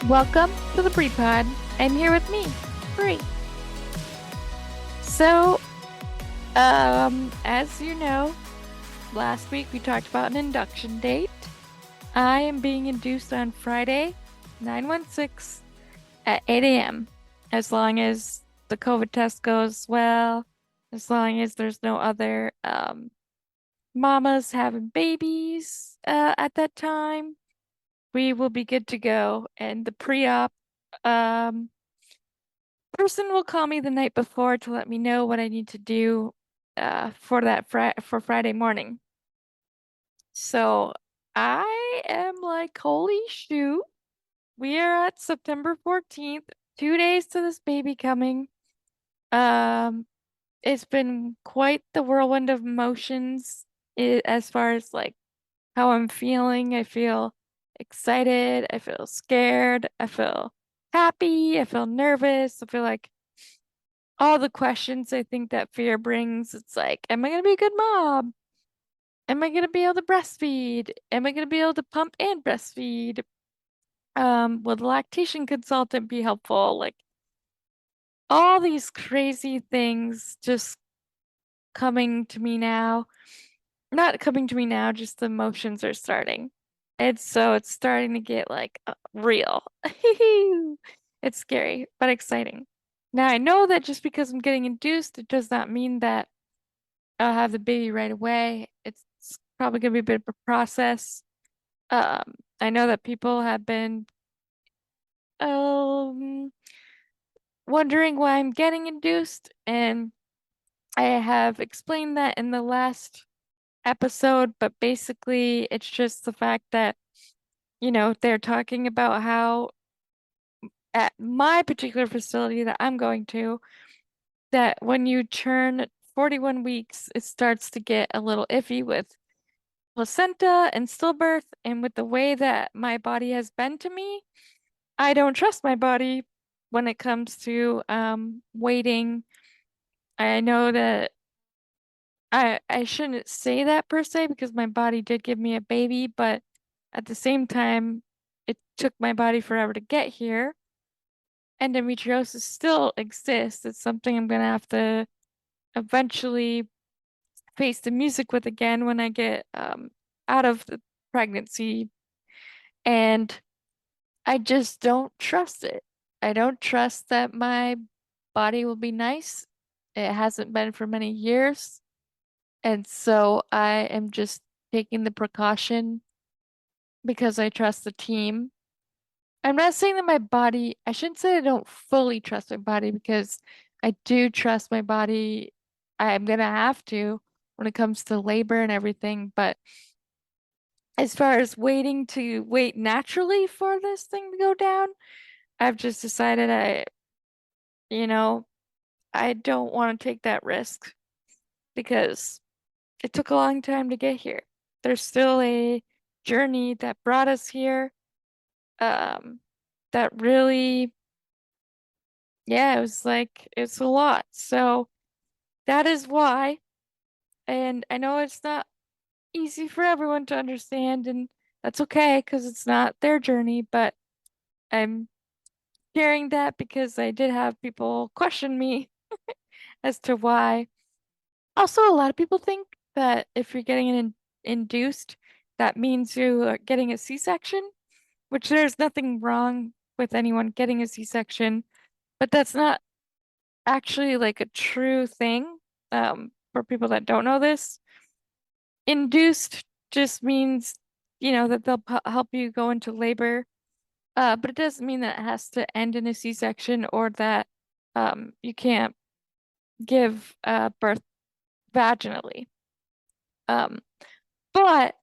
Welcome to the Pre-Pod, and here with me, Bree. So, as you know, last week we talked about an induction date. I am being induced on Friday, 9/16 at 8 a.m. As long as the COVID test goes well, as long as there's no other mamas having babies at that time, we will be good to go. And the pre-op um person will call me the night before to let me know what I need to do for for Friday morning. So I am like, holy shoot. We are at September 14th, 2 days to this baby coming. Um, it's been quite the whirlwind of emotions as far as like how I'm feeling. I feel excited, I feel scared, I feel happy, I feel nervous, I feel like all the questions I think that fear brings. It's like, am I gonna be a good mom? Am I gonna be able to breastfeed? Am I gonna be able to pump and breastfeed? Will the lactation consultant be helpful? Like all these crazy things just coming to me now. Not coming to me now, just the emotions are starting. It's starting to get like real. It's scary, but exciting. Now I know that just because I'm getting induced, it does not mean that I'll have the baby right away. It's probably gonna be a bit of a process. I know that people have been um wondering why I'm getting induced, and I have explained that in the last episode, but basically it's just the fact that, they're talking about how at my particular facility that I'm going to, that when you turn 41 weeks, it starts to get a little iffy with placenta and stillbirth, and with the way that my body has been to me, I don't trust my body when it comes to waiting. I know that I shouldn't say that per se because my body did give me a baby, but at the same time, it took my body forever to get here. Endometriosis still exists. It's something I'm gonna have to eventually face the music with again when I get out of the pregnancy. And I just don't trust it. I don't trust that my body will be nice. It hasn't been for many years. And so I am just taking the precaution because I trust the team. I'm not saying that I shouldn't say I don't fully trust my body because I do trust my body. I'm gonna have to when it comes to labor and everything. But as far as waiting to wait naturally for this thing to go down, I've just decided you know, I don't want to take that risk because it took a long time to get here. There's still a journey that brought us here. Um, that really, yeah, it's a lot. So that is why, and I know it's not easy for everyone to understand, and that's okay because it's not their journey, but I'm sharing that because I did have people question me as to why. Also, a lot of people think that if you're getting an induced, that means you are getting a C-section, which there's nothing wrong with anyone getting a C-section, but that's not actually like a true thing. For people that don't know this, induced just means, that they'll help you go into labor, but it doesn't mean that it has to end in a C-section or that you can't give birth vaginally. Um, but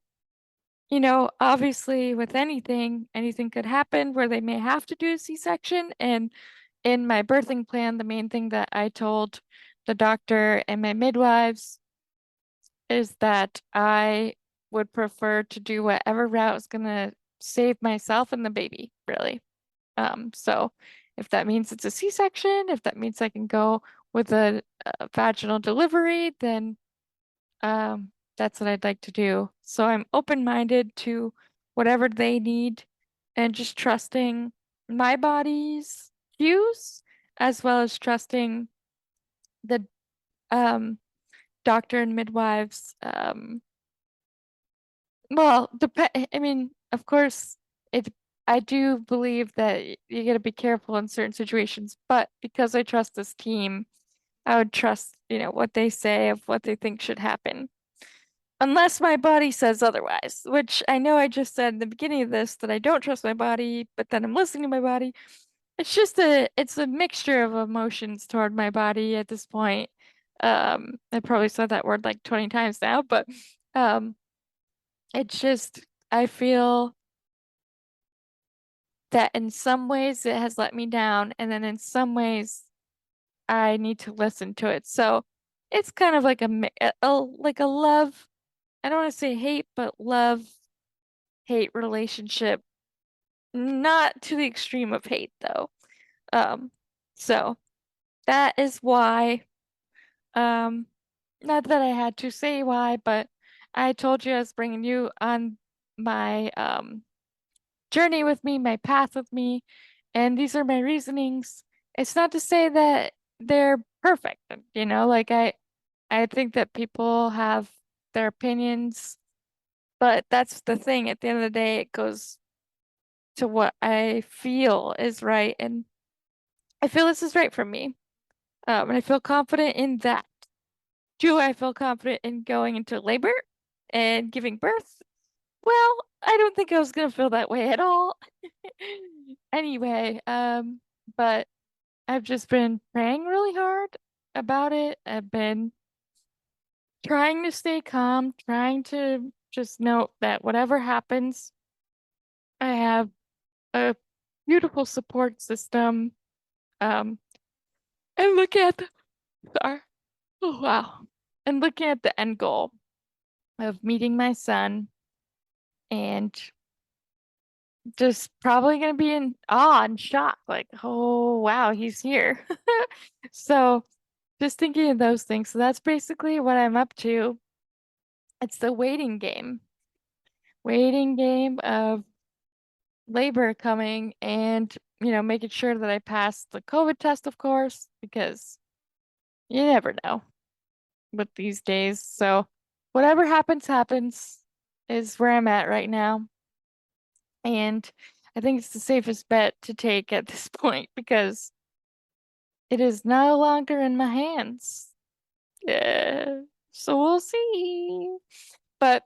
obviously with anything could happen where they may have to do a C-section. And in my birthing plan, the main thing that I told the doctor and my midwives is that I would prefer to do whatever route is gonna save myself and the baby, really. So if that means it's a C-section, if that means I can go with a vaginal delivery, then um, that's what I'd like to do. So I'm open-minded to whatever they need and just trusting. my body's cues as well as trusting the doctor and midwives. Well, I mean, of course, it. I do believe that you got to be careful in certain situations, but because I trust this team, I would trust, what they say of what they think should happen. Unless my body says otherwise, which I know I just said in the beginning of this that I don't trust my body, but then I'm listening to my body. It's a mixture of emotions toward my body at this point. I probably said that word like 20 times now, but um, it's just, I feel that in some ways it has let me down, and then in some ways I need to listen to it. So it's kind of like like a love, I don't want to say hate, but love hate relationship. Not to the extreme of hate though. Um, so that is why, um, not that I had to say why, but I told you I was bringing you on my journey with me, my path with me, and these are my reasonings. It's not to say that they're perfect, like I think that people have their opinions, but that's the thing. At the end of the day, it goes to what I feel is right, and I feel this is right for me. And I feel confident in that. Do I feel confident in going into labor and giving birth? Well, I don't think I was gonna feel that way at all. Anyway, but I've just been praying really hard about it. I've been trying to stay calm, trying to just note that whatever happens, I have a beautiful support system. Um, and look at sorry. Oh wow. And looking at the end goal of meeting my son and just probably gonna be in awe and shock, like, oh wow, he's here. So just thinking of those things. So that's basically what I'm up to. It's the waiting game of labor coming and, making sure that I pass the COVID test, of course, because you never know with these days. So whatever happens, happens is where I'm at right now. And I think it's the safest bet to take at this point because it is no longer in my hands. Yeah. So we'll see. But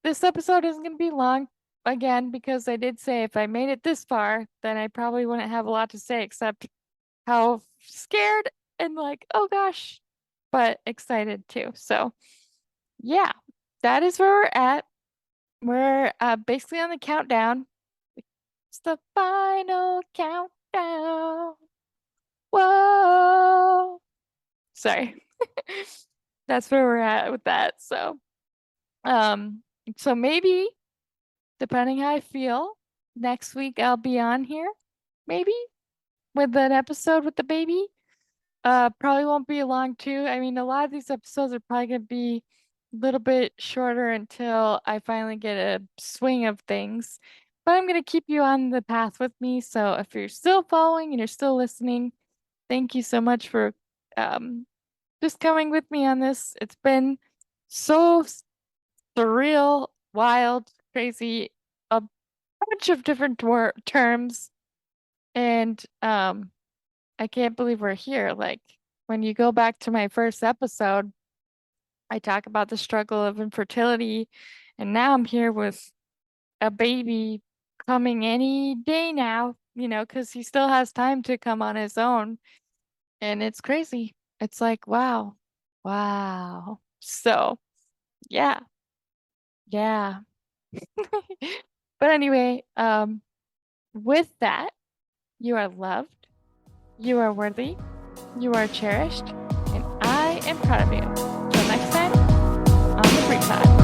this episode isn't going to be long again because I did say if I made it this far, then I probably wouldn't have a lot to say except how scared and like, oh gosh, but excited too. So, yeah, that is where we're at. We're basically on the countdown. It's the final countdown. Whoa. Sorry. That's where we're at with that. Um, so maybe depending how I feel, next week I'll be on here, maybe with an episode with the baby. Probably won't be long too. I mean, a lot of these episodes are probably gonna be a little bit shorter until I finally get a swing of things. But I'm gonna keep you on the path with me. So if you're still following and you're still listening, thank you so much for um just coming with me on this. It's been so surreal, wild, crazy, a bunch of different terms, and I can't believe we're here. Like when you go back to my first episode, I talk about the struggle of infertility, and now I'm here with a baby coming any day now, because he still has time to come on his own, and it's crazy. It's like, wow, wow. So, yeah, yeah. But anyway, with that, you are loved, you are worthy, you are cherished, and I am proud of you. Till next time, on the Free Pod.